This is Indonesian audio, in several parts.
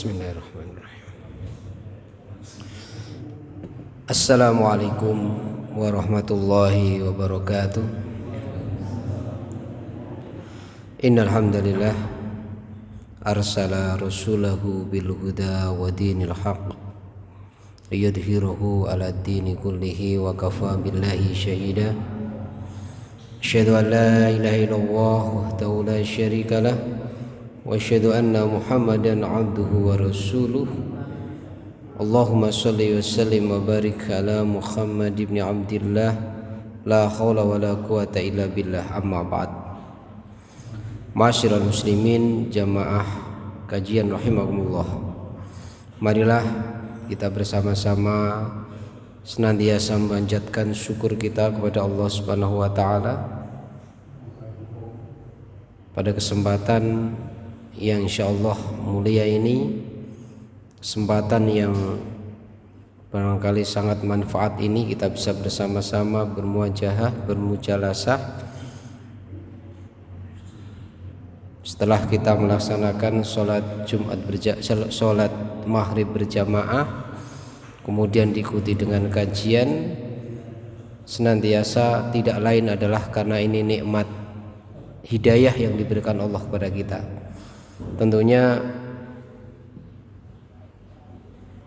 Bismillahirrahmanirrahim. Assalamualaikum warahmatullahi wabarakatuh. Innal hamdalillah arsala rasulahu bil huda wa dinil haqq liyudhhirahu 'ala ad-dini kullihi wa kafa billahi shahida. Asyhadu an la ilaha illallah wahdahu la syarika lah wa asyhadu anna Muhammadan 'abduhu wa rasuluh. Allahumma shalli wa sallim wa barik ala Muhammad ibn Abdillah la haula wa la quwata illa billah, amma ba'd. Ma'asyiral muslimin jamaah kajian rahimakumullah, marilah kita bersama-sama senantiasa memanjatkan syukur kita kepada Allah Subhanahu wa taala pada kesempatan yang insyaallah mulia ini, kesempatan yang barangkali sangat manfaat ini, kita bisa bersama-sama bermuajahah, bermujalasah setelah kita melaksanakan sholat maghrib berjamaah, kemudian diikuti dengan kajian. Senantiasa tidak lain adalah karena ini nikmat hidayah yang diberikan Allah kepada kita. Tentunya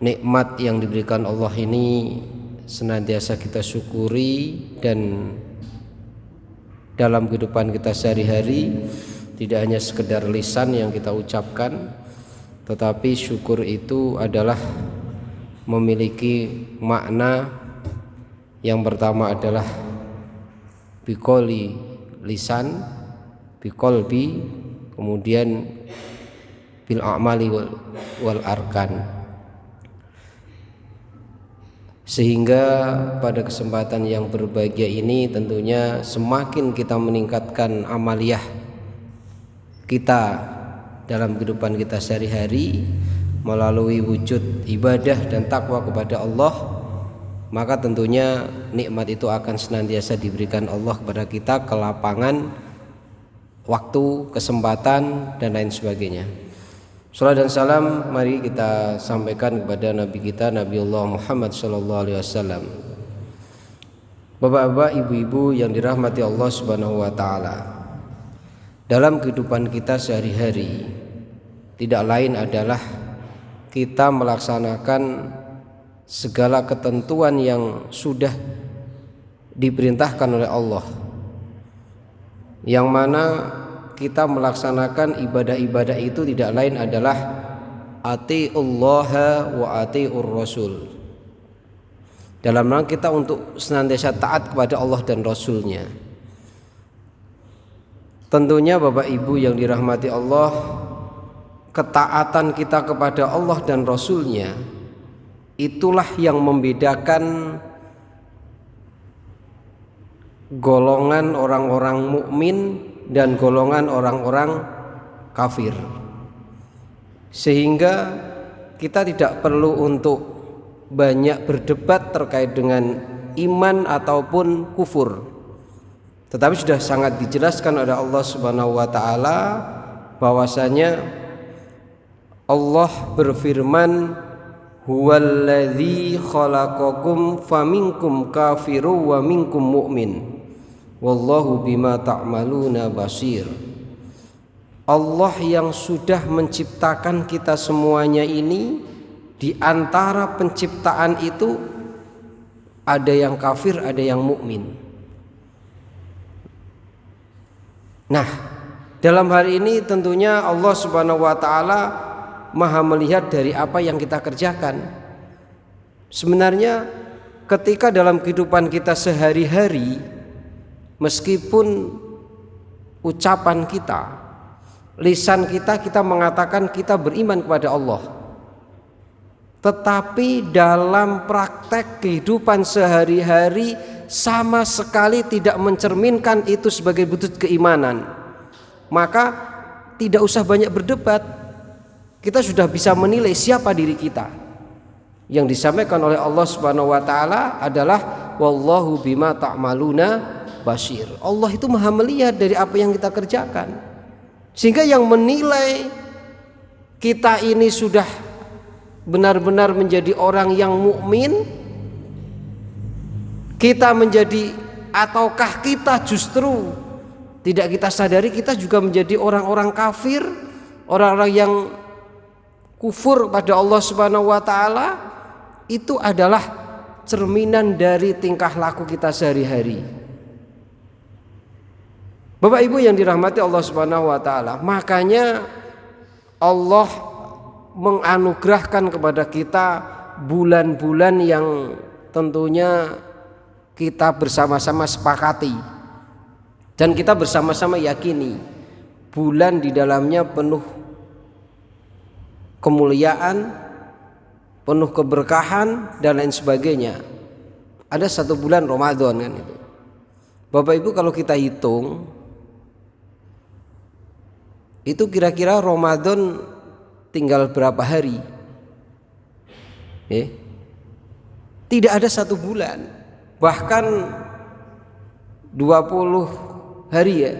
nikmat yang diberikan Allah ini senantiasa kita syukuri, dan dalam kehidupan kita sehari-hari tidak hanya sekedar lisan yang kita ucapkan, tetapi syukur itu adalah memiliki makna. Yang pertama adalah biqoli lisan, biqolbi, kemudian bil a'mali wal arkan. Sehingga pada kesempatan yang berbahagia ini tentunya semakin kita meningkatkan amaliyah kita dalam kehidupan kita sehari-hari melalui wujud ibadah dan takwa kepada Allah, maka tentunya nikmat itu akan senantiasa diberikan Allah kepada kita, kelapangan waktu, kesempatan, dan lain sebagainya. Salam dan salam mari kita sampaikan kepada Nabi kita, Nabiullah Muhammad SAW. Bapak-bapak, ibu-ibu yang dirahmati Allah Subhanahu wa taala, dalam kehidupan kita sehari-hari tidak lain adalah kita melaksanakan segala ketentuan yang sudah diperintahkan oleh Allah, yang mana kita melaksanakan ibadah-ibadah itu tidak lain adalah atiullaha wa atiur rasul. Dalam rangka kita untuk senantiasa taat kepada Allah dan Rasulnya. Tentunya Bapak Ibu yang dirahmati Allah, ketaatan kita kepada Allah dan Rasulnya itulah yang membedakan golongan orang-orang mukmin dan golongan orang-orang kafir. Sehingga kita tidak perlu untuk banyak berdebat terkait dengan iman ataupun kufur, tetapi sudah sangat dijelaskan oleh Allah Subhanahu wa taala bahwasanya Allah berfirman, huwallazi khalaqakum faminkum kafiru wa minkum mu'min wallahu bima ta'maluna basir. Allah yang sudah menciptakan kita semuanya ini, di antara penciptaan itu ada yang kafir, ada yang mukmin. Nah, dalam hal ini tentunya Allah Subhanahu wa taala Maha melihat dari apa yang kita kerjakan. Sebenarnya ketika dalam kehidupan kita sehari-hari, meskipun ucapan kita, lisan kita mengatakan kita beriman kepada Allah, tetapi dalam praktek kehidupan sehari-hari sama sekali tidak mencerminkan itu sebagai wujud keimanan, maka tidak usah banyak berdebat. Kita sudah bisa menilai siapa diri kita. Yang disampaikan oleh Allah Subhanahu wa taala adalah wallahu bima ta'maluna basir. Allah itu Maha melihat dari apa yang kita kerjakan. Sehingga yang menilai kita ini sudah benar-benar menjadi orang yang mukmin, kita menjadi, ataukah kita justru tidak kita sadari kita juga menjadi orang-orang kafir, orang-orang yang kufur pada Allah Subhanahu wa taala. Itu adalah cerminan dari tingkah laku kita sehari-hari. Bapak Ibu yang dirahmati Allah Subhanahu wa taala, makanya Allah menganugerahkan kepada kita bulan-bulan yang tentunya kita bersama-sama sepakati dan kita bersama-sama yakini bulan di dalamnya penuh kemuliaan, penuh keberkahan dan lain sebagainya. Ada satu bulan Ramadan kan itu. Bapak Ibu kalau kita hitung itu kira-kira Ramadan tinggal berapa hari? Tidak ada satu bulan, bahkan 20 hari ya,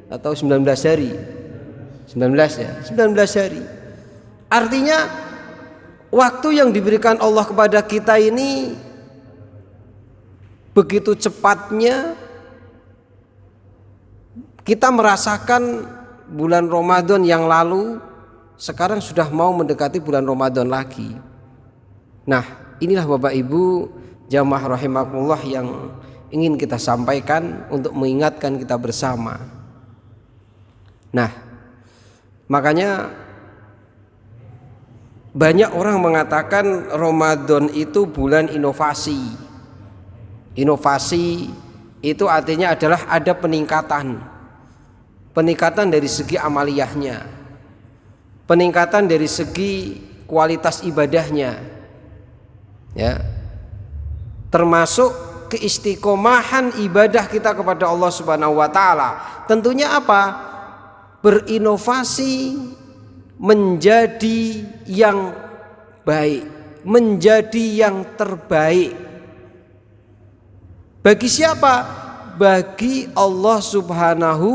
atau 19 hari. 19 ya, 19 hari. Artinya waktu yang diberikan Allah kepada kita ini begitu cepatnya kita merasakan bulan Ramadan yang lalu, sekarang sudah mau mendekati bulan Ramadan lagi. Nah, inilah Bapak Ibu jamaah rahimakumullah yang ingin kita sampaikan untuk mengingatkan kita bersama. Nah, makanya banyak orang mengatakan Ramadan itu bulan inovasi. Inovasi itu artinya adalah ada peningkatan dari segi amaliyahnya, peningkatan dari segi kualitas ibadahnya, ya, termasuk keistiqomahan ibadah kita kepada Allah Subhanahu wa taala. Tentunya apa? Berinovasi menjadi yang baik, menjadi yang terbaik. Bagi siapa? Bagi Allah Subhanahu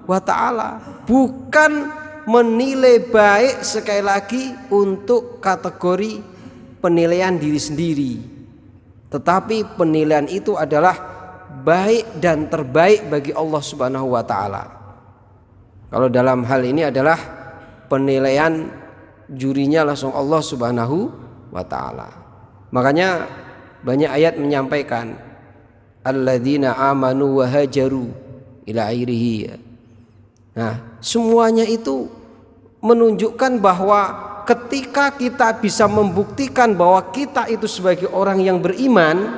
wa ta'ala. Bukan menilai baik sekali lagi untuk kategori penilaian diri sendiri, tetapi penilaian itu adalah baik dan terbaik bagi Allah Subhanahu wa ta'ala. Kalau dalam hal ini adalah penilaian jurinya langsung Allah Subhanahu wa ta'ala. Makanya banyak ayat menyampaikan alladzina amanu wa hajaru ila airihi. Nah, semuanya itu menunjukkan bahwa ketika kita bisa membuktikan bahwa kita itu sebagai orang yang beriman,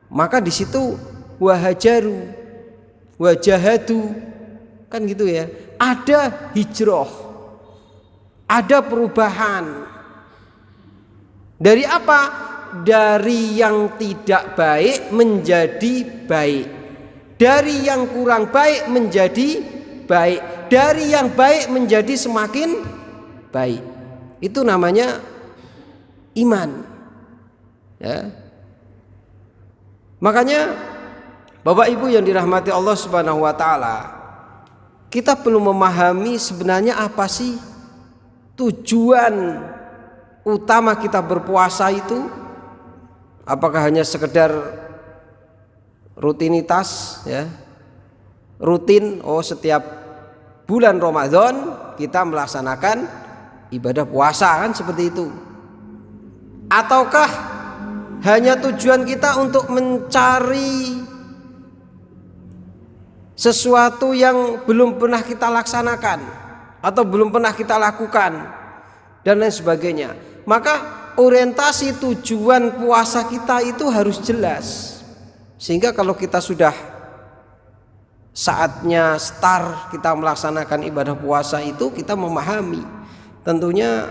maka di situ wahajaru, wajahadu, kan gitu ya. Ada hijrah, ada perubahan. Dari apa? Dari yang tidak baik menjadi baik, dari yang kurang baik menjadi baik, dari yang baik menjadi semakin baik. Itu namanya iman, ya. Makanya Bapak Ibu yang dirahmati Allah Subhanahu wa taala, kita perlu memahami sebenarnya apa sih tujuan utama kita berpuasa itu. Apakah hanya sekedar rutinitas, ya, rutin, setiap bulan Ramadan kita melaksanakan ibadah puasa, kan seperti itu? Ataukah hanya tujuan kita untuk mencari sesuatu yang belum pernah kita laksanakan atau belum pernah kita lakukan dan lain sebagainya? Maka orientasi tujuan puasa kita itu harus jelas, sehingga kalau kita sudah saatnya start kita melaksanakan ibadah puasa itu, kita memahami tentunya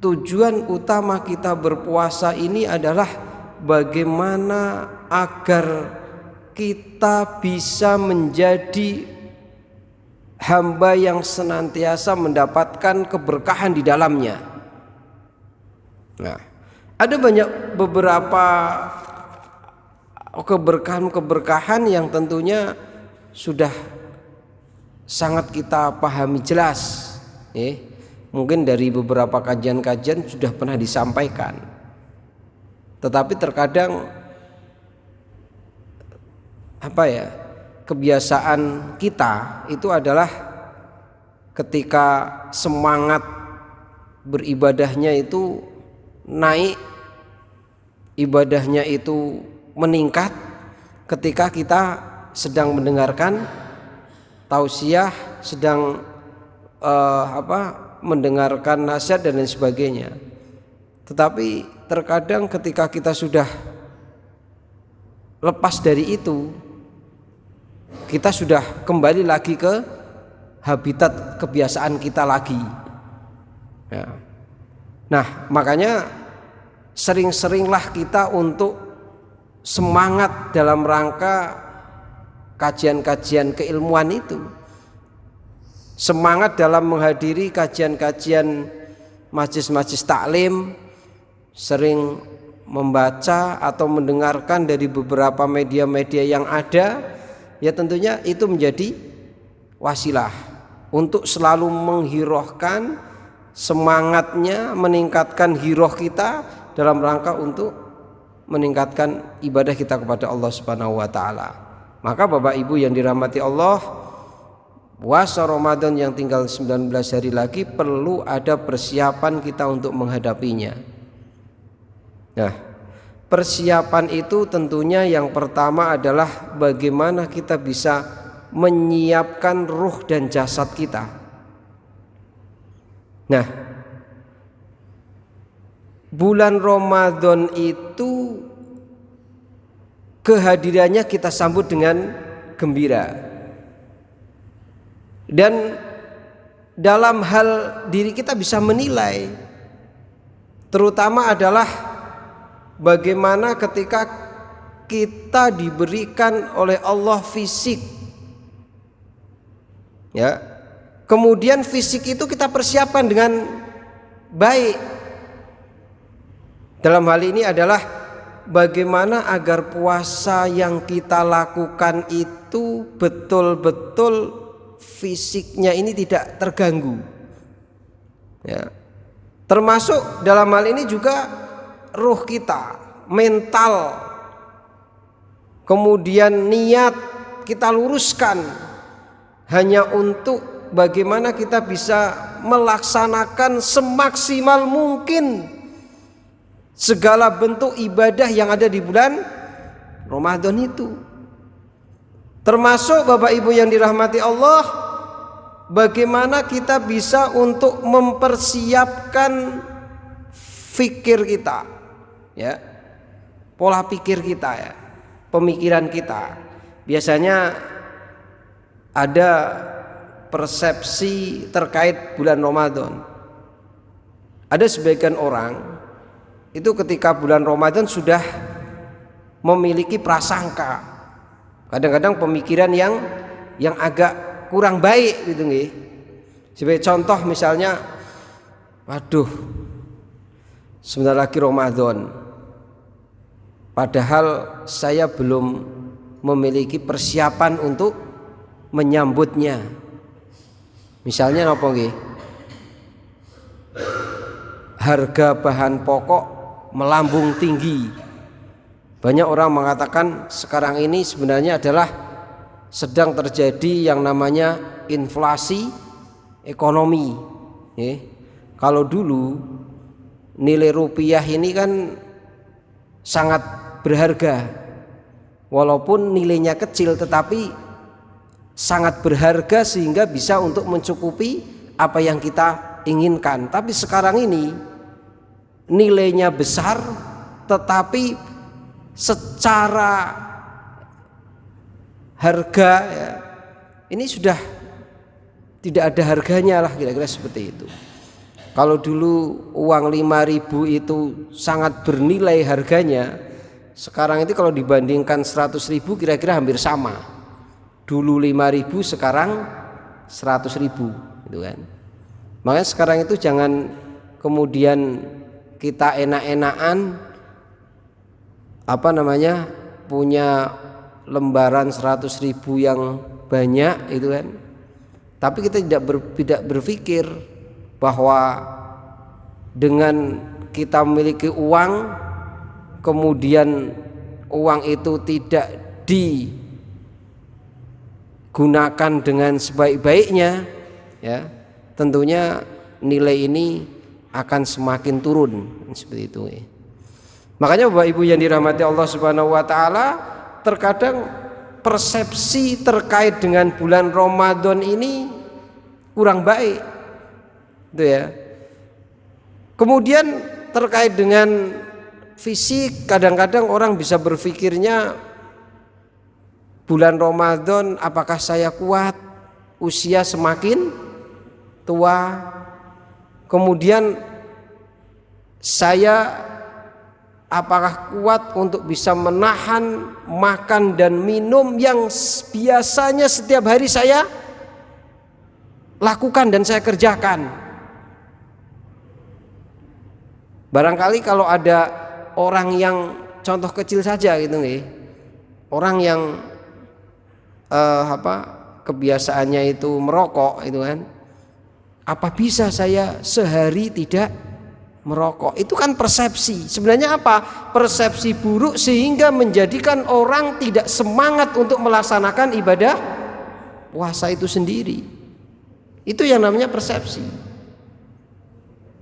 tujuan utama kita berpuasa ini adalah bagaimana agar kita bisa menjadi hamba yang senantiasa mendapatkan keberkahan di dalamnya. Nah, ada beberapa keberkahan yang tentunya sudah sangat kita pahami jelas, Mungkin dari beberapa kajian-kajian sudah pernah disampaikan. Tetapi terkadang kebiasaan kita itu adalah ketika semangat beribadahnya itu naik, ibadahnya itu meningkat ketika kita sedang mendengarkan tausiah, sedang mendengarkan nasihat dan lain sebagainya. Tetapi terkadang ketika kita sudah lepas dari itu, kita sudah kembali lagi ke habitat kebiasaan kita lagi. Ya. Nah, makanya sering-seringlah kita untuk semangat dalam rangka kajian-kajian keilmuan itu. Semangat dalam menghadiri kajian-kajian majelis-majelis taklim, sering membaca atau mendengarkan dari beberapa media-media yang ada, ya tentunya itu menjadi wasilah untuk selalu menghirohkan semangatnya, meningkatkan hiroh kita dalam rangka untuk meningkatkan ibadah kita kepada Allah Subhanahu wa taala. Maka Bapak Ibu yang dirahmati Allah, puasa Ramadan yang tinggal 19 hari lagi perlu ada persiapan kita untuk menghadapinya. Nah, persiapan itu tentunya yang pertama adalah bagaimana kita bisa menyiapkan ruh dan jasad kita. Nah, bulan Ramadan itu kehadirannya kita sambut dengan gembira. Dan dalam hal diri kita bisa menilai, terutama adalah bagaimana ketika kita diberikan oleh Allah fisik, ya, kemudian fisik itu kita persiapkan dengan baik. Dalam hal ini adalah bagaimana agar puasa yang kita lakukan itu betul-betul fisiknya ini tidak terganggu, ya. Termasuk dalam hal ini juga ruh kita, mental, kemudian niat kita luruskan hanya untuk bagaimana kita bisa melaksanakan semaksimal mungkin segala bentuk ibadah yang ada di bulan Ramadan itu. Termasuk Bapak Ibu yang dirahmati Allah, bagaimana kita bisa untuk mempersiapkan fikir kita, ya, pola pikir kita, ya, pemikiran kita. Biasanya ada persepsi terkait bulan Ramadan. Ada sebagian orang itu ketika bulan Ramadan sudah memiliki prasangka, kadang-kadang pemikiran yang agak kurang baik gitu nggih. Sebagai contoh misalnya, waduh, sebentar lagi Ramadan, padahal saya belum memiliki persiapan untuk menyambutnya. Misalnya apa nggih? Harga bahan pokok melambung tinggi. Banyak orang mengatakan sekarang ini sebenarnya adalah sedang terjadi yang namanya inflasi ekonomi. Kalau dulu nilai rupiah ini kan sangat berharga, walaupun nilainya kecil tetapi sangat berharga sehingga bisa untuk mencukupi apa yang kita inginkan. Tapi sekarang ini nilainya besar tetapi secara harga, ya, ini sudah tidak ada harganya lah, kira-kira seperti itu. Kalau dulu uang 5.000 itu sangat bernilai harganya, sekarang itu kalau dibandingkan 100.000 kira-kira hampir sama. Dulu 5.000, sekarang 100.000 gitu kan. Makanya sekarang itu jangan kemudian kita enak-enakan punya lembaran 100.000 yang banyak itu kan, tapi kita tidak berpikir bahwa dengan kita memiliki uang, kemudian uang itu tidak digunakan dengan sebaik-baiknya, ya, tentunya nilai ini akan semakin turun seperti itu. Makanya Bapak Ibu yang dirahmati Allah Subhanahu wa taala, terkadang persepsi terkait dengan bulan Ramadan ini kurang baik. Itu ya. Kemudian terkait dengan fisik, kadang-kadang orang bisa berpikirnya bulan Ramadan apakah saya kuat, usia semakin tua, kemudian saya apakah kuat untuk bisa menahan makan dan minum yang biasanya setiap hari saya lakukan dan saya kerjakan. Barangkali kalau ada orang yang contoh kecil saja gitu nih, orang yang kebiasaannya itu merokok itu kan, apa bisa saya sehari tidak merokok? Itu kan persepsi. Sebenarnya apa? Persepsi buruk sehingga menjadikan orang tidak semangat untuk melaksanakan ibadah puasa itu sendiri. Itu yang namanya persepsi.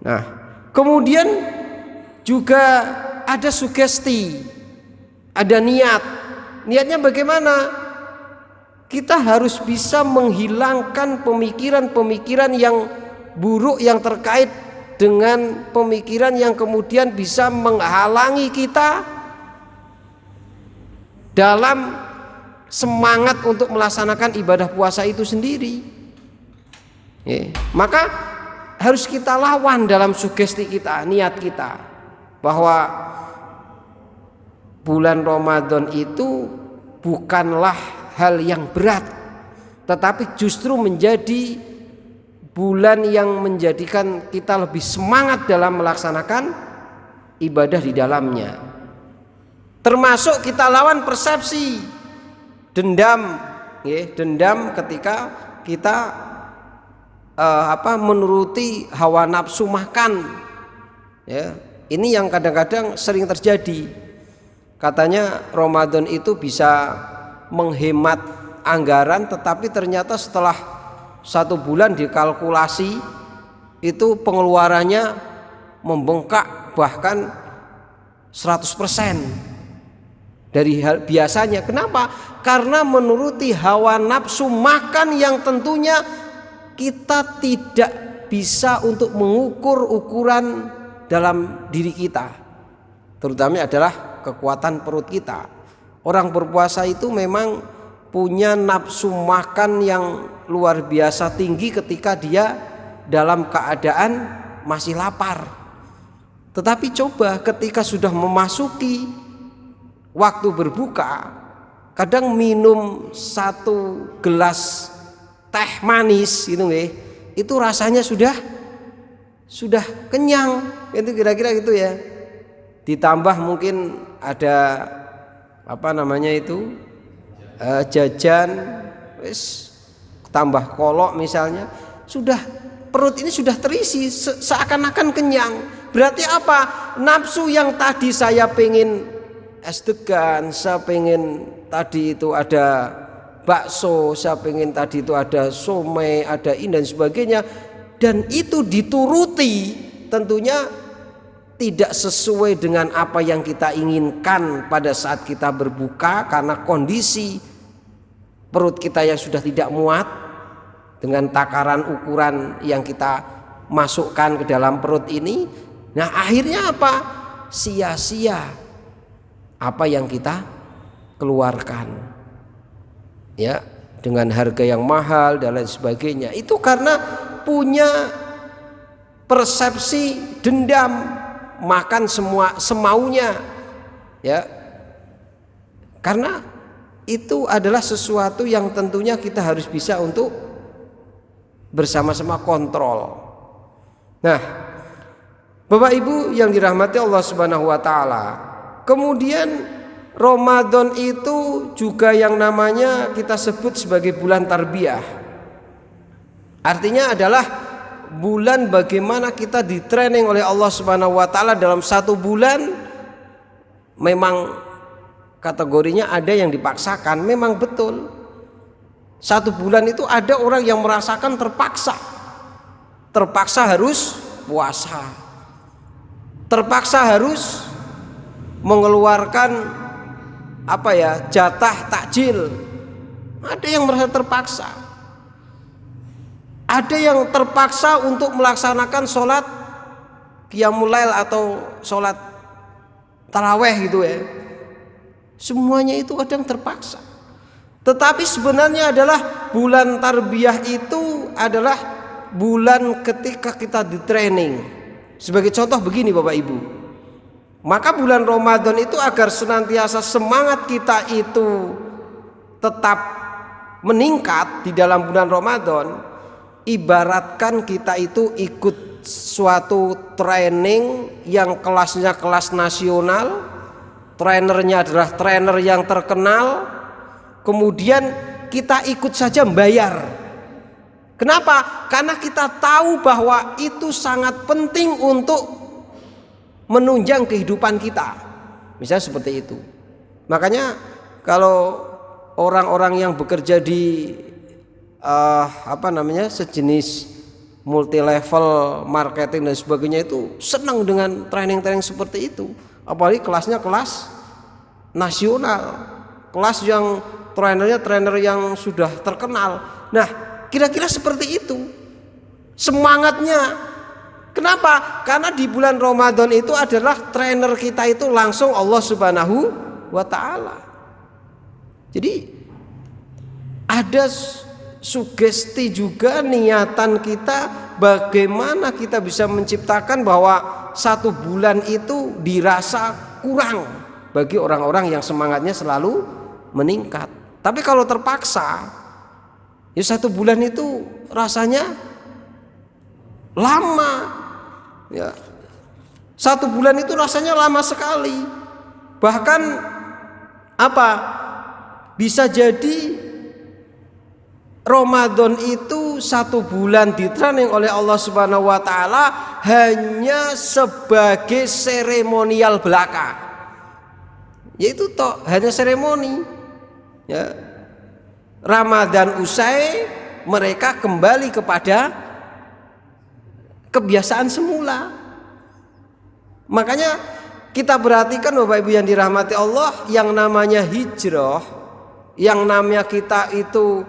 Nah, kemudian juga ada sugesti, ada niat. Niatnya bagaimana? Kita harus bisa menghilangkan pemikiran-pemikiran yang buruk yang terkait dengan pemikiran yang kemudian bisa menghalangi kita dalam semangat untuk melaksanakan ibadah puasa itu sendiri. Maka harus kita lawan dalam sugesti kita, niat kita, bahwa bulan Ramadan itu bukanlah hal yang berat, tetapi justru menjadi bulan yang menjadikan kita lebih semangat dalam melaksanakan ibadah di dalamnya. Termasuk kita lawan persepsi dendam, dendam ketika kita menuruti hawa nafsu makan. Ya, ini yang kadang-kadang sering terjadi. Katanya Ramadan itu bisa menghemat anggaran, tetapi ternyata setelah 1 bulan dikalkulasi itu pengeluarannya membengkak bahkan 100% dari biasanya. Kenapa? Karena menuruti hawa nafsu makan yang tentunya kita tidak bisa untuk mengukur ukuran dalam diri kita, terutama adalah kekuatan perut kita. Orang berpuasa itu memang punya nafsu makan yang luar biasa tinggi ketika dia dalam keadaan masih lapar. Tetapi coba ketika sudah memasuki waktu berbuka, kadang minum 1 gelas teh manis gitu itu rasanya sudah kenyang, itu kira-kira gitu ya. Ditambah mungkin ada jajan, tambah kolok misalnya, sudah perut ini sudah terisi seakan-akan kenyang. Berarti apa? Nafsu yang tadi saya pengen es degan, saya pengen tadi itu ada bakso, saya pengen tadi itu ada somai, ada ini dan sebagainya, dan itu dituruti, tentunya tidak sesuai dengan apa yang kita inginkan pada saat kita berbuka, karena kondisi perut kita yang sudah tidak muat dengan takaran ukuran yang kita masukkan ke dalam perut ini. Nah, akhirnya apa? Sia-sia apa yang kita keluarkan, ya, dengan harga yang mahal dan lain sebagainya. Itu karena punya persepsi dendam, makan semua semaunya, ya, karena itu adalah sesuatu yang tentunya kita harus bisa untuk bersama-sama kontrol. Nah, Bapak Ibu yang dirahmati Allah Subhanahu wa taala, kemudian Ramadan itu juga yang namanya kita sebut sebagai bulan tarbiyah. Artinya adalah bulan bagaimana kita ditraining oleh Allah Subhanahu wa taala dalam 1 bulan. Memang kategorinya ada yang dipaksakan, memang betul. 1 bulan itu ada orang yang merasakan terpaksa harus puasa, terpaksa harus mengeluarkan jatah takjil. Ada yang merasa terpaksa, ada yang terpaksa untuk melaksanakan sholat qiyamul lail atau sholat taraweh gitu ya. Semuanya itu kadang terpaksa. Tetapi sebenarnya adalah bulan tarbiyah itu adalah bulan ketika kita di training. Sebagai contoh begini Bapak Ibu, maka bulan Ramadan itu agar senantiasa semangat kita itu tetap meningkat di dalam bulan Ramadan, ibaratkan kita itu ikut suatu training yang kelasnya kelas nasional, trainernya adalah trainer yang terkenal, kemudian kita ikut saja membayar. Kenapa? Karena kita tahu bahwa itu sangat penting untuk menunjang kehidupan kita. Misalnya seperti itu. Makanya kalau orang-orang yang bekerja di sejenis multi level marketing dan sebagainya itu senang dengan training-training seperti itu. Apalagi kelasnya kelas nasional, kelas yang trainernya trainer yang sudah terkenal. Nah, kira-kira seperti itu semangatnya. Kenapa? Karena di bulan Ramadan itu adalah trainer kita itu langsung Allah Subhanahu wa taala. Jadi ada sugesti juga niatan kita bagaimana kita bisa menciptakan bahwa 1 bulan itu dirasa kurang bagi orang-orang yang semangatnya selalu meningkat. Tapi kalau terpaksa, ya 1 bulan itu rasanya lama. Ya, 1 bulan itu rasanya lama sekali. Bahkan bisa jadi Ramadan itu 1 bulan ditraining oleh Allah Subhanahu wa taala hanya sebagai seremonial belaka. Yaitu hanya seremoni. Ya. Ramadan usai, mereka kembali kepada kebiasaan semula. Makanya kita perhatikan Bapak Ibu yang dirahmati Allah, yang namanya hijrah, yang namanya kita itu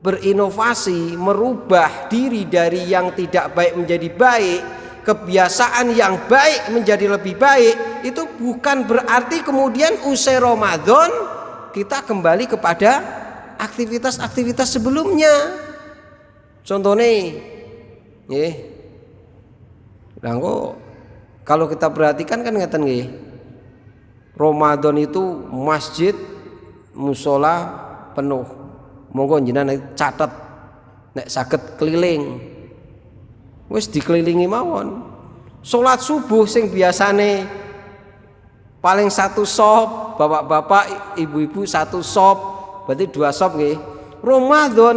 berinovasi, merubah diri dari yang tidak baik menjadi baik, kebiasaan yang baik menjadi lebih baik, itu bukan berarti kemudian usai Ramadan kita kembali kepada aktivitas-aktivitas sebelumnya. Contohnya kalau kita perhatikan kan ngeten nggih, Ramadan itu masjid musola penuh. Monggo jenengan catet nek saged keliling. Wis dikelilingi mawon. Salat subuh sing biasane paling 1 sop, bapak-bapak, ibu-ibu 1 sop, berarti 2 sop nggih. Ramadan,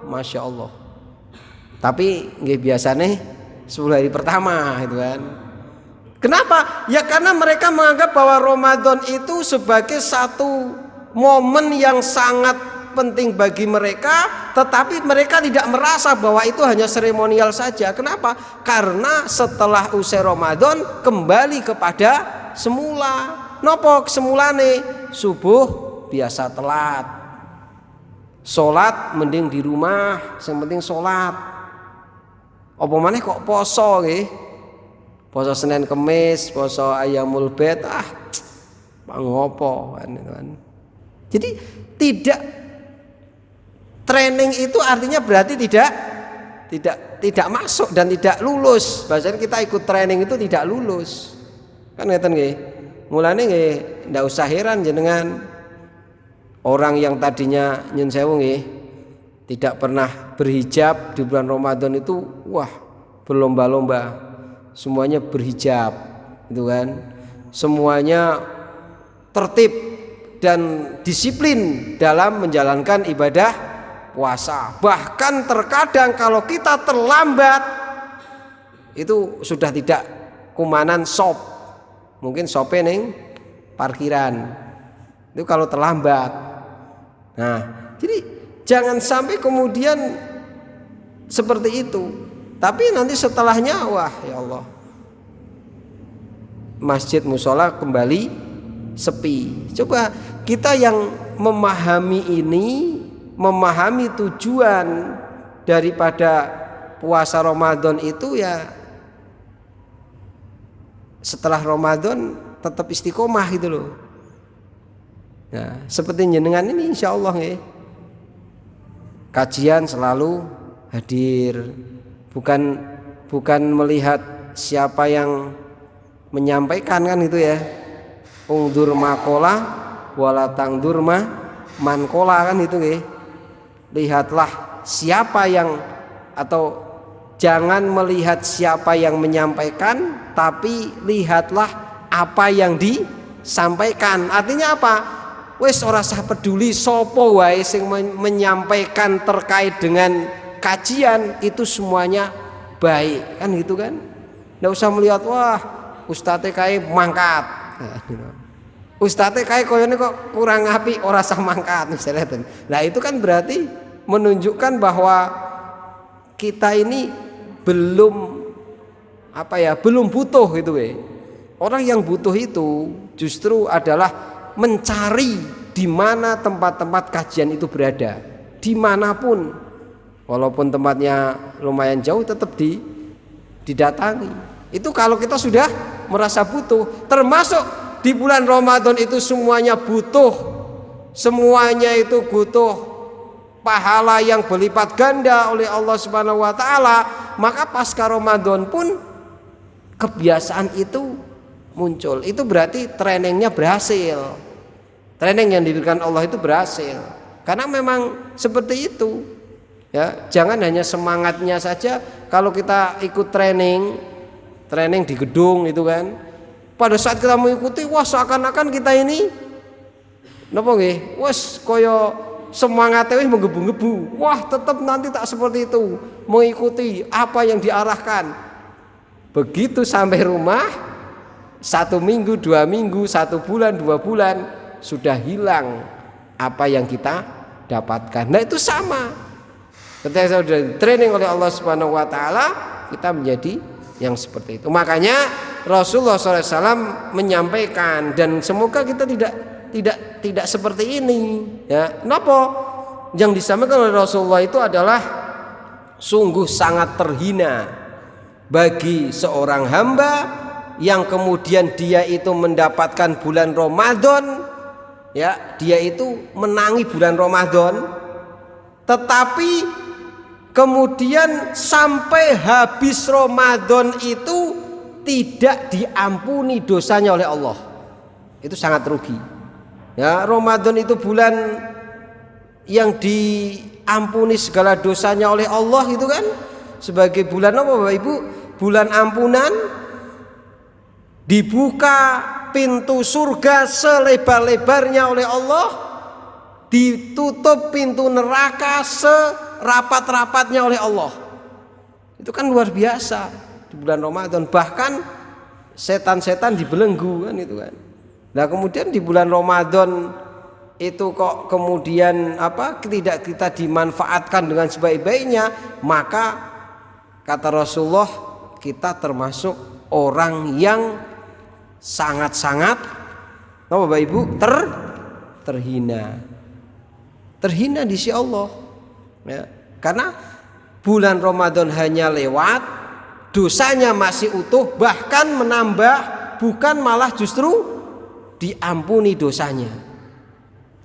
Masya Allah. Tapi nggih biasane 10 hari pertama itu kan. Kenapa? Ya karena mereka menganggap bahwa Ramadan itu sebagai satu momen yang sangat penting bagi mereka, tetapi mereka tidak merasa bahwa itu hanya seremonial saja. Kenapa? Karena setelah usai Ramadan kembali kepada semula. Nopo semulane? Subuh biasa telat, sholat mending di rumah, yang penting sholat. Apa maneh kok poso nggih? Poso Senin Kemis, poso Ayyamul Bid, pangopo kan. Jadi tidak, training itu artinya berarti tidak masuk dan tidak lulus. Bahasanya kita ikut training itu tidak lulus. Kan ngeten nggih. Mulane nggih ndak usah heran jenengan orang yang tadinya nyun sewu nggih tidak pernah berhijab di bulan Ramadan itu berlomba-lomba semuanya berhijab gitu kan. Semuanya tertib dan disiplin dalam menjalankan ibadah puasa. Bahkan terkadang kalau kita terlambat itu sudah tidak kumanan sop, mungkin sope ning parkiran itu kalau terlambat. Nah, jadi jangan sampai kemudian seperti itu. Tapi nanti setelahnya, wah ya Allah, masjid musola kembali sepi. Coba kita yang memahami ini, memahami tujuan daripada puasa Ramadan itu ya setelah Ramadan tetap istiqomah gitu loh. Nah, seperti jenengan ini insya Allah ya, kajian selalu hadir, bukan melihat siapa yang menyampaikan kan itu ya. Ungdur makola wala tangdur mankola kan itu ya. Lihatlah siapa yang, atau jangan melihat siapa yang menyampaikan, tapi lihatlah apa yang disampaikan. Artinya apa? Wes ora usah peduli sopo wae sing menyampaikan terkait dengan kajian itu semuanya baik kan gitu kan. Nggak usah melihat wah ustadz kae mangkat. Ustadz kae koyone kok kurang api ora usah mangkat misalnya. Nah itu kan berarti menunjukkan bahwa kita ini belum belum butuh gitu ya. Orang yang butuh itu justru adalah mencari di mana tempat-tempat kajian itu berada, dimanapun, walaupun tempatnya lumayan jauh tetap didatangi. Itu kalau kita sudah merasa butuh, termasuk di bulan Ramadan itu semuanya butuh, semuanya itu butuh pahala yang berlipat ganda oleh Allah Subhanahu wa taala, maka pasca Ramadan pun kebiasaan itu muncul. Itu berarti trainingnya berhasil. Training yang diberikan Allah itu berhasil. Karena memang seperti itu. Ya, jangan hanya semangatnya saja. Kalau kita ikut training di gedung itu kan, pada saat kita mengikuti, wah seakan-akan kita ini napa nggih? Wes kaya semangatnya menggebu-gebu. Wah, tetap nanti tak seperti itu. Mengikuti apa yang diarahkan. Begitu sampai rumah, 1 minggu, 2 minggu, 1 bulan, 2 bulan sudah hilang apa yang kita dapatkan. Nah itu sama. Ketika sudah training oleh Allah Subhanahu wa taala, kita menjadi yang seperti itu. Makanya Rasulullah SAW menyampaikan, dan semoga kita tidak seperti ini. Ya, kenapa? Yang disampaikan oleh Rasulullah itu adalah sungguh sangat terhina bagi seorang hamba yang kemudian dia itu mendapatkan bulan Ramadan, ya, dia itu menangi bulan Ramadan, tetapi kemudian sampai habis Ramadan itu tidak diampuni dosanya oleh Allah. Itu sangat rugi. Ya, Ramadan itu bulan yang diampuni segala dosanya oleh Allah itu kan, sebagai bulan apa Bapak Ibu? Bulan ampunan. Dibuka pintu surga selebar-lebarnya oleh Allah, ditutup pintu neraka serapat-rapatnya oleh Allah. Itu kan luar biasa di bulan Ramadan. Bahkan setan-setan dibelenggu kan itu kan. Nah kemudian di bulan Ramadan itu kok kemudian tidak kita dimanfaatkan dengan sebaik-baiknya, maka kata Rasulullah kita termasuk orang yang sangat-sangat Bapak Ibu terhina di sisi Allah ya. Karena bulan Ramadan hanya lewat, dosanya masih utuh, bahkan menambah, bukan malah justru diampuni dosanya.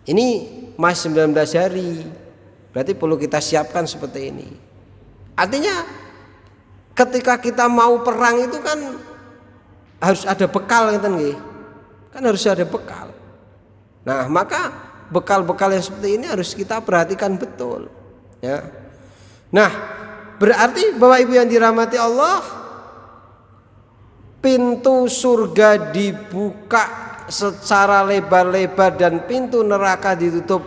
Ini masih 19 hari, berarti perlu kita siapkan seperti ini. Artinya ketika kita mau perang itu kan harus ada bekal kan harus ada bekal. Nah maka bekal-bekal yang seperti ini harus kita perhatikan betul ya. Nah berarti Bapak Ibu yang dirahmati Allah, pintu surga dibuka secara lebar-lebar dan pintu neraka ditutup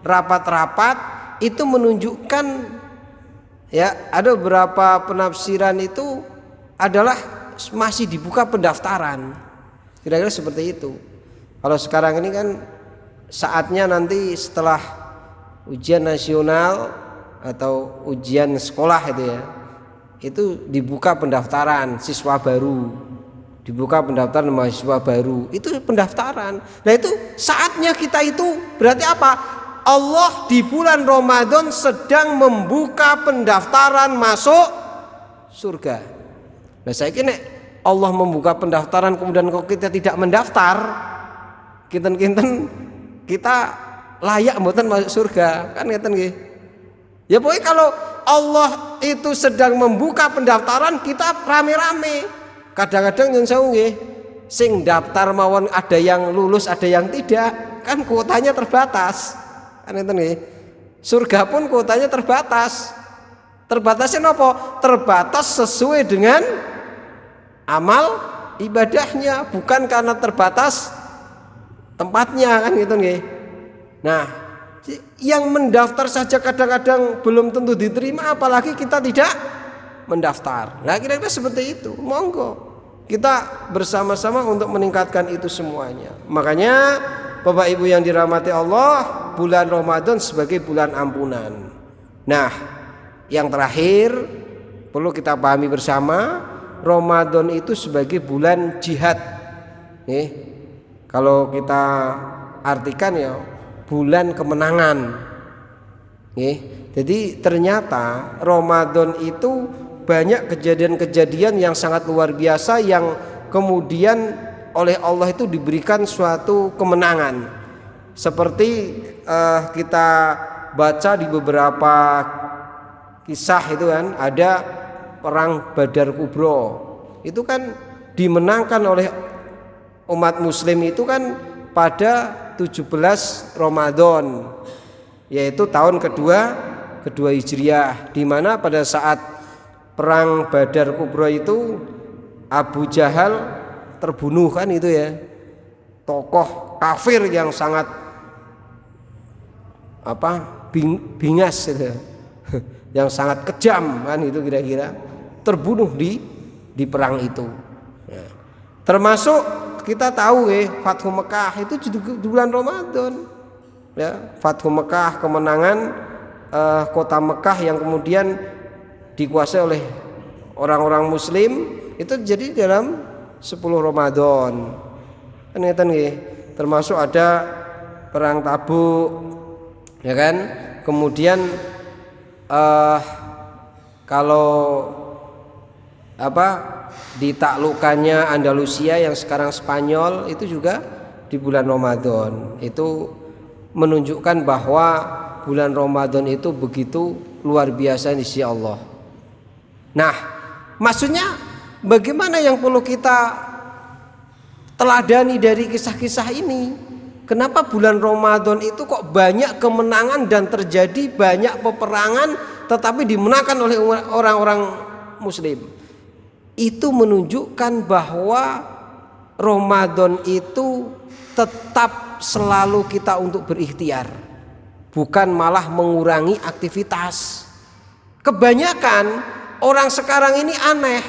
rapat-rapat, itu menunjukkan, ya, ada beberapa penafsiran itu adalah masih dibuka pendaftaran. Kira-kira seperti itu. Kalau sekarang ini kan saatnya nanti setelah ujian nasional atau ujian sekolah itu ya, itu dibuka pendaftaran siswa baru, dibuka pendaftaran mahasiswa baru, itu pendaftaran. Nah itu saatnya kita itu berarti apa? Allah di bulan Ramadan sedang membuka pendaftaran masuk surga. Nah saya kira Allah membuka pendaftaran kemudian kalau kita tidak mendaftar, kinten-kinten kita layak mboten masuk surga, kan ngeten nggih. Ya pokoknya kalau Allah itu sedang membuka pendaftaran, kita rame-rame. Kadang-kadang yang saya nggih, sing daftar mawon ada yang lulus, ada yang tidak, kan kuotanya terbatas. Kan ngeten nggih. Surga pun kuotanya terbatas. Terbatasnya napa? Terbatas sesuai dengan amal ibadahnya, bukan karena terbatas tempatnya, kan gitu nggih. Nah, yang mendaftar saja kadang-kadang belum tentu diterima, apalagi kita tidak mendaftar. Nah, kira-kira seperti itu. Monggo kita bersama-sama untuk meningkatkan itu semuanya. Makanya Bapak Ibu yang dirahmati Allah, bulan Ramadan sebagai bulan ampunan. Nah, yang terakhir perlu kita pahami bersama, Ramadan itu sebagai bulan jihad. Kalau kita artikan ya bulan kemenangan. Jadi ternyata Ramadan itu banyak kejadian-kejadian yang sangat luar biasa yang kemudian oleh Allah itu diberikan suatu kemenangan. Seperti kita baca di beberapa kisah itu kan, ada perang Badar Kubro. Itu kan dimenangkan oleh umat muslim itu kan pada 17 Ramadan, yaitu tahun kedua Hijriah, di mana pada saat perang Badar Kubro itu Abu Jahal terbunuh, kan itu ya, tokoh kafir yang sangat bingas gitu. Yang sangat kejam, kan itu kira-kira, terbunuh di perang itu. Ya. Termasuk kita tahu Fathu Mekah itu di bulan Ramadan. Ya, Fathu Mekah, kemenangan kota Mekah yang kemudian dikuasai oleh orang-orang muslim itu jadi dalam 10 Ramadan. Kan ngeten nggih. Termasuk ada perang Tabuk. Ya kan? Kemudian kalau ditaklukkannya Andalusia yang sekarang Spanyol itu juga di bulan Ramadan. Itu menunjukkan bahwa bulan Ramadan itu begitu luar biasa di sisi Allah. Nah, maksudnya bagaimana yang perlu kita teladani dari kisah-kisah ini? Kenapa bulan Ramadan itu kok banyak kemenangan dan terjadi banyak peperangan tetapi dimenangkan oleh orang-orang muslim? Itu menunjukkan bahwa Ramadan itu tetap selalu kita untuk berikhtiar, bukan malah mengurangi aktivitas. Kebanyakan orang sekarang ini aneh,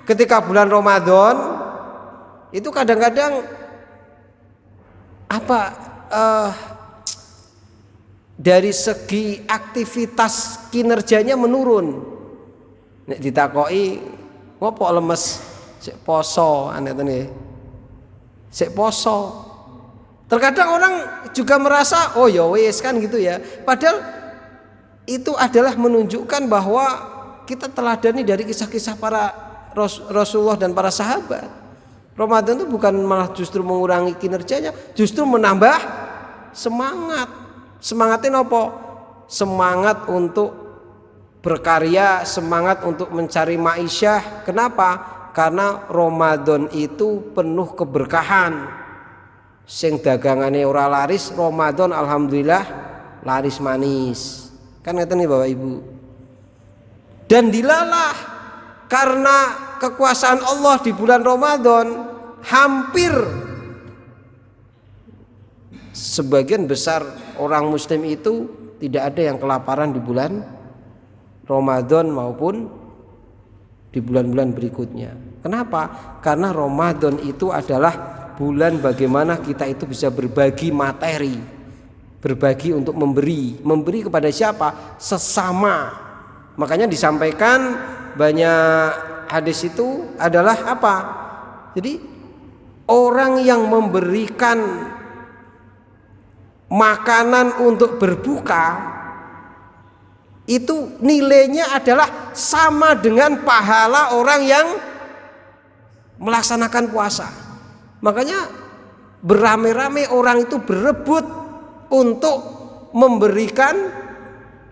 ketika bulan Ramadan itu kadang-kadang dari segi aktivitas kinerjanya menurun. Nek ditakoki ngopo lemes, sik poso, aneh tenan. Sik poso. Terkadang orang juga merasa oh ya wis kan gitu ya. Padahal itu adalah menunjukkan bahwa kita teladani dari kisah-kisah para Rasulullah dan para sahabat. Ramadan itu bukan malah justru mengurangi kinerjanya, justru menambah semangat. Semangatnya apa? Semangat untuk berkarya, semangat untuk mencari ma'isyah. Kenapa? Karena Ramadan itu penuh keberkahan. Sing dagangane ora laris, Ramadan alhamdulillah laris manis. Kan ngeten nih Bapak Ibu. Dan dilalah karena kekuasaan Allah di bulan Ramadan, hampir sebagian besar orang muslim itu tidak ada yang kelaparan di bulan Ramadan maupun di bulan-bulan berikutnya. Kenapa? Karena Ramadan itu adalah bulan bagaimana kita itu bisa berbagi materi, berbagi untuk memberi kepada siapa? Sesama. Makanya disampaikan banyak hadis itu adalah apa? Jadi orang yang memberikan makanan untuk berbuka itu nilainya adalah sama dengan pahala orang yang melaksanakan puasa. Makanya beramai-ramai orang itu berebut untuk memberikan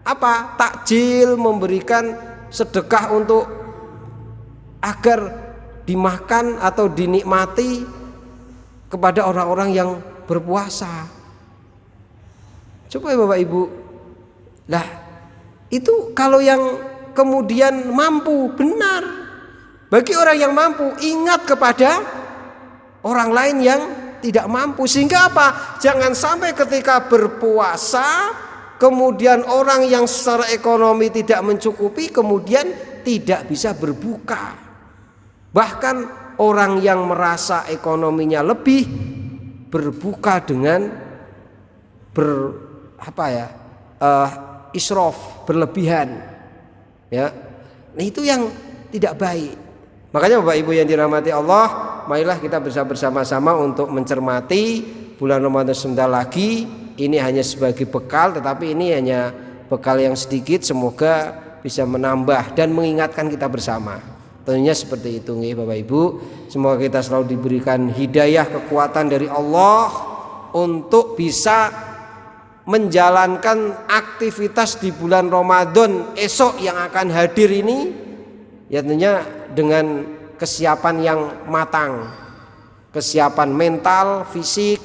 apa? Takjil, memberikan sedekah untuk agar dimakan atau dinikmati kepada orang-orang yang berpuasa. Coba ya Bapak Ibu. Lah, itu kalau yang kemudian mampu, benar. Bagi orang yang mampu, ingat kepada orang lain yang tidak mampu. Sehingga apa? Jangan sampai ketika berpuasa kemudian orang yang secara ekonomi tidak mencukupi kemudian tidak bisa berbuka. Bahkan orang yang merasa ekonominya lebih berbuka dengan israf, berlebihan, ya. Nah, itu yang tidak baik. Makanya Bapak Ibu yang dirahmati Allah, marilah kita bersama-sama untuk mencermati bulan Ramadan sebentar lagi. Ini hanya sebagai bekal, tetapi ini hanya bekal yang sedikit. Semoga bisa menambah dan mengingatkan kita bersama. Tentunya seperti itu nih Bapak Ibu. Semoga kita selalu diberikan hidayah, kekuatan dari Allah untuk bisa menjalankan aktivitas di bulan Ramadan esok yang akan hadir ini, ya tentunya dengan kesiapan yang matang, kesiapan mental, fisik,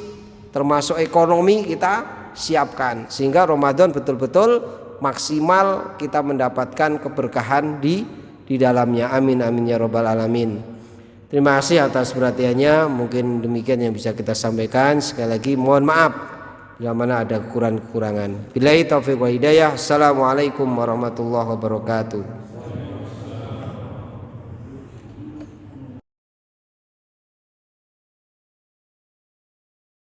termasuk ekonomi kita siapkan sehingga Ramadan betul-betul maksimal kita mendapatkan keberkahan di dalamnya. Amin amin ya rabbal alamin. Terima kasih atas perhatiannya. Mungkin demikian yang bisa kita sampaikan. Sekali lagi mohon maaf bila mana ada kekurangan-kekurangan. Billahi taufiq wa hidayah. Assalamualaikum warahmatullahi wabarakatuh.